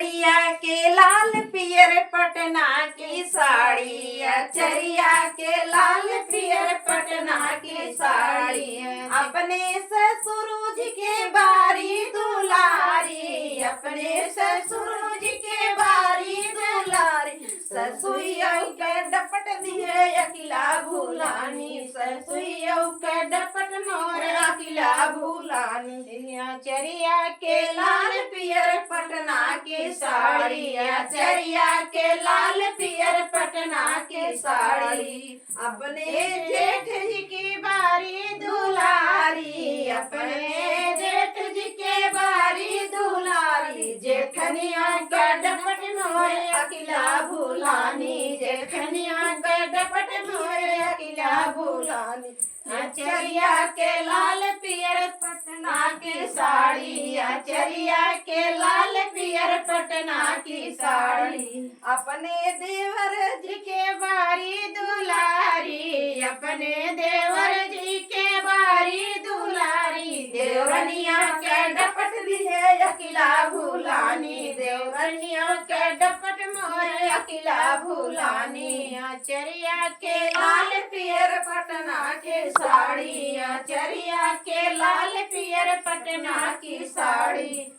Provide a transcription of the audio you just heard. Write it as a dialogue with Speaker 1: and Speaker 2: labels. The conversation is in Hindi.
Speaker 1: चरिया के लाल पियर पटना की साड़ी, चरिया के लाल पियर पटना की साड़ी, अपने ससुर जी के बारी दुलारी, अपने ससुर जी के बारी दुलारी, ससुइयों के डपट दिए अकिला भूलानी, ससुइयों के डपट मोर अकिला भूलानी, चरिया के लाल पियर पटना की साड़ी, चरिया के लाल पियर पटना की साड़ी, अपने जेठ जी की बारी दुलारी, अपने जेठ जी के बारी दुलारी, जेठनिया का डपट मोर अकिला भूलानी, जेठनिया का डपट मोर अकिला भूलानी, चरिया के लाल पियर पटना की साड़ी, चरिया के लाल पियर पटना की साड़ी, अपने देवर जी के बारी दुलारी, अपने देवर जी के बारी दुलारी, देवरनिया के डपट दिए अकिला भूलानी, देवरनिया के डपट मोर अकिला भूलानी, चरिया के लाल पियर पटना की साड़ी, चरिया के लाल पियर पटना की साड़ी।